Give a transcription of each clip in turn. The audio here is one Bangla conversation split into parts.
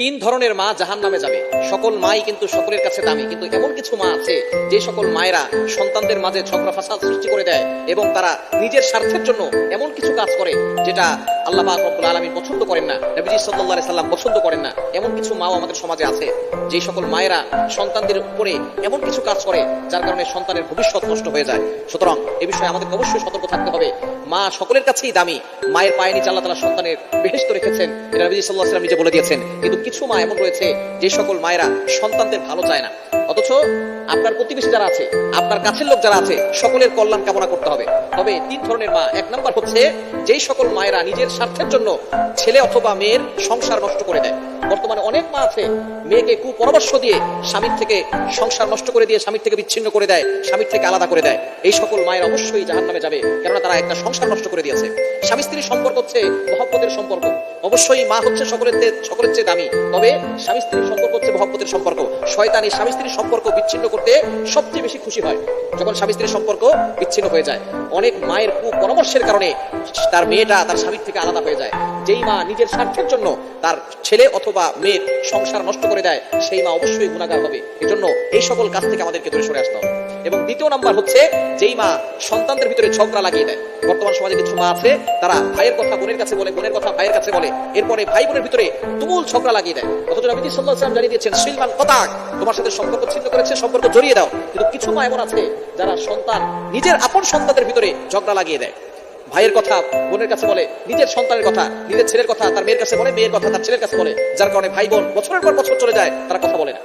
তিন ধরনের মা জাহান্নামে যাবে। সকল মাই কিন্তু সকলের কাছে দামি, কিন্তু এমন কিছু মা আছে যে সকল মায়েরা সন্তানদের মাঝে ঝগড়া ফাসাদ সৃষ্টি করে দেয় এবং তারা নিজের স্বার্থের জন্য এমন কিছু কাজ করে যেটা আল্লাহ পাক রব্বুল আলামিন পছন্দ করেন না, নবীজি সাল্লাল্লাহু আলাইহি সাল্লাম পছন্দ করেন না। এমন কিছু মাও আমাদের সমাজে আছে যে সকল মায়েরা সন্তানদের উপরে এমন কিছু কাজ করে যার কারণে সন্তানের ভবিষ্যৎ নষ্ট হয়ে যায়। সুতরাং এ বিষয়ে আমাদের অবশ্যই সতর্ক থাকতে হবে। মা সকলের কাছেই দামি, মায়ের পায়ে নিচে আল্লাহ তাআলা সন্তানের বেহেশত রেখেছেন, এটা নবীজি সাল্লাল্লাহু আলাইহি সাল্লাম নিজে বলে দিয়েছেন। কিন্তু কিছু মা এমন রয়েছে যে সকল মায়েরা সন্তানদের ভালো চায় না, অথচ আপনার প্রতিবেশী যারা আছে, আপনার কাছের লোক যারা আছে, সকলের কল্যাণ কামনা করতে হবে। তবে তিন ধরনের মা। এক নাম্বার হচ্ছে যেই সকল মায়েরা নিজের স্বার্থের জন্য ছেলে অথবা মেয়ের সংসার নষ্ট করে দেয়। বর্তমানে অনেক মা আছে মেয়েকে কুপরামর্শ দিয়ে স্বামীর থেকে সংসার নষ্ট করে দিয়ে স্বামীর থেকে বিচ্ছিন্ন করে দেয়, স্বামীর থেকে আলাদা করে দেয়। এই সকল মায়ের অবশ্যই জাহান্নামে যাবে, কেননা তারা একটা সংসার নষ্ট করে দিয়েছে। স্বামী স্ত্রীর সম্পর্ক হচ্ছে মহব্বতের সম্পর্ক। অবশ্যই মা হচ্ছে সকলের চেয়ে দামি, তবে স্বামী স্ত্রীর সম্পর্ক হচ্ছে মহব্বতের সম্পর্ক। শয়তান এই স্বামী স্ত্রীর সম্পর্ক বিচ্ছিন্ন করতে সবচেয়ে বেশি খুশি হয় যখন স্বামী স্ত্রীর সম্পর্ক বিচ্ছিন্ন হয়ে যায়। অনেক মায়ের কুপরামর্শের কারণে তার মেয়েটা তার স্বামীর থেকে আলাদা হয়ে যায়। যেই মা নিজের স্বার্থের জন্য তার ছেলে অথবা মেয়ের সংসার নষ্ট করে দেয়, সেই মা অবশ্যই গুনাহগার হবে। এজন্য এই সকল কাজ থেকে আমাদেরকে দূরে সরে আসতে হবে। এবং দ্বিতীয় নাম্বার হচ্ছে যেই মা সন্তানদের ভিতরে ঝগড়া লাগিয়ে দেয়। বর্তমান সমাজে কিছু মা আছে তারা ভাইয়ের কথা বোনের কাছে বলে, বোনের কথা ভাইয়ের কাছে বলে, এরপরে ভাই বোনের ভিতরে তুমুল ঝগড়া লাগিয়ে দেয়। অথচ নবীজি সাল্লাল্লাহু আলাইহি ওয়াসাল্লাম জানিয়ে দিয়েছেন, সিলমান কতাক, তোমার সাথে সম্পর্ক ছিন্ন করেছে, সম্পর্ক জড়িয়ে দাও। কিন্তু কিছু মা এমন আছে যারা নিজের আপন সন্তানদের ভিতরে ঝগড়া লাগিয়ে দেয়। ভাইয়ের কথা বোনের কাছে বলে, নিজের সন্তানের কথা নিজের ছেলের কথা তার মেয়ের কাছে বলে, মেয়ের কথা তার ছেলের কাছে বলে, যার কারণে ভাই বোন বছরের পর বছর চলে যায়, তারা কথা বলে না।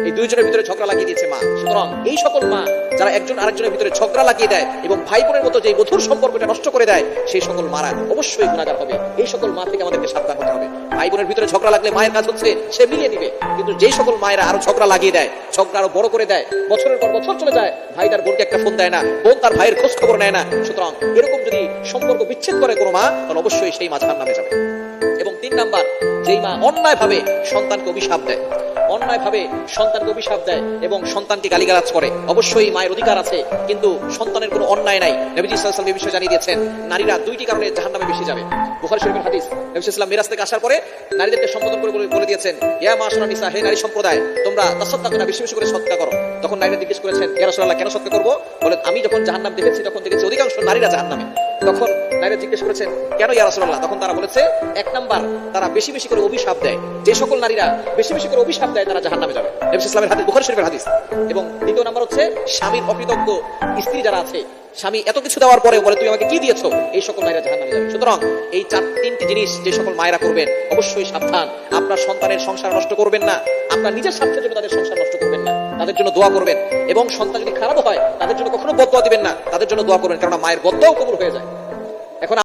এই দুইজনের ভিতরে ঝগড়া লাগিয়ে দিয়েছে মা। সুতরাং এই সকল মা যারা একজন আরেকজনের ভিতরে ঝগড়া লাগিয়ে দেয় এবং ভাই বোনের মতো যে মধুর সম্পর্কটা নষ্ট করে দেয়, সেই সকল মারা অবশ্যই গুনাহগার হবে। এই সকল মা থেকে আমাদেরকে সাবধান হতে হবে। ভাই বোনের ভিতরে ঝগড়া লাগলে মায়ের কাজ হচ্ছে সে মিলিয়ে দিবে, কিন্তু যেই সকল মায়েরা আরো ঝগড়া লাগিয়ে দেয়, ঝগড়া আরো বড় করে দেয়, বছরের পর বছর চলে যায়, ভাই তার বোনকে একটা ফোন দেয় না, বোন তার ভাইয়ের খোঁজ খবর নেয় না। সুতরাং এরকম যদি সম্পর্ক বিচ্ছেদ করে কোনো মা, তাহলে অবশ্যই সেই মা জাহান্নামে যাবে। এবং তিন নাম্বার, যেই মা অন্যায়ভাবে সন্তানকে অভিশাপ দেয়, অন্যায়ভাবে সন্তানকে অভিশাপ দেয় এবং সন্তানকে গালিগালাজ করে, অবশ্যই মায়ের অধিকার আছে, কিন্তু সন্তানের কোনো অন্যায় নাই। নবীজি সাল্লাল্লাহু আলাইহি ওয়াসাল্লাম এই বিষয়ে জানিয়ে দিয়েছেন, নারীরা দুইটি কারণে জাহান্নামে বেশি যাবে। বুখারী শরীফের হাদিস, নবী সাল্লাল্লাহু আলাইহি ওয়াসাল্লাম মিরাজ থেকে আসার পরে নারীদেরকে সম্বোধন করে বলে দিয়েছেন, ইয়া মাশারা নিসা, হে নারী সম্প্রদায়, তোমরা তাসাদদাকনা, বেশি বেশি করে সদকা করো। তখন নারীরা জিজ্ঞেস করেছেন, ইয়া রাসূলুল্লাহ, কেন সদকা করব? বলে, আমি যখন জাহান্নাম দেখেছি তখন দেখেছি অধিকাংশ নারীরা জাহান্নামে। তখন নারীরা জিজ্ঞেস করেছেন, কেন ইয়া রাসূলুল্লাহ? তখন তারা বলেছে, এক নাম্বার, তারা বেশি বেশি করে অভিশাপ দেয়। যে সকল নারীরা বেশি বেশি করে অভিশাপ দেয় তারা জাহান্নামে যাবে। নবী সাল্লাল্লাহু আলাইহি ওয়াসাল্লামের হাদিস, বুখারী শরীফের হাদিস। এবং দ্বিতীয় নাম্বার হচ্ছে স্বামীর অকৃতজ্ঞ স্ত্রী যারা আছে, স্বামী এত কিছু দেওয়ার পরে বলে, তুমি আমাকে কি দিয়েছো, এই সকল মায়েরা জাহান্নামে যাবে। সুতরাং এই তিনটি জিনিস যে সকল মায়েরা করবেন, অবশ্যই সাবধান। আপনার সন্তানের সংসার নষ্ট করবেন না, আপনার নিজের স্বার্থের জন্য তাদের সংসার নষ্ট করবেন না, তাদের জন্য দোয়া করবেন। এবং সন্তান যদি খারাপ হয় তাদের জন্য কখনো বদদোয়া দিবেন না, তাদের জন্য দোয়া করবেন, কারণ মায়ের বদদোয়াও কবুল হয়ে যায়। এখন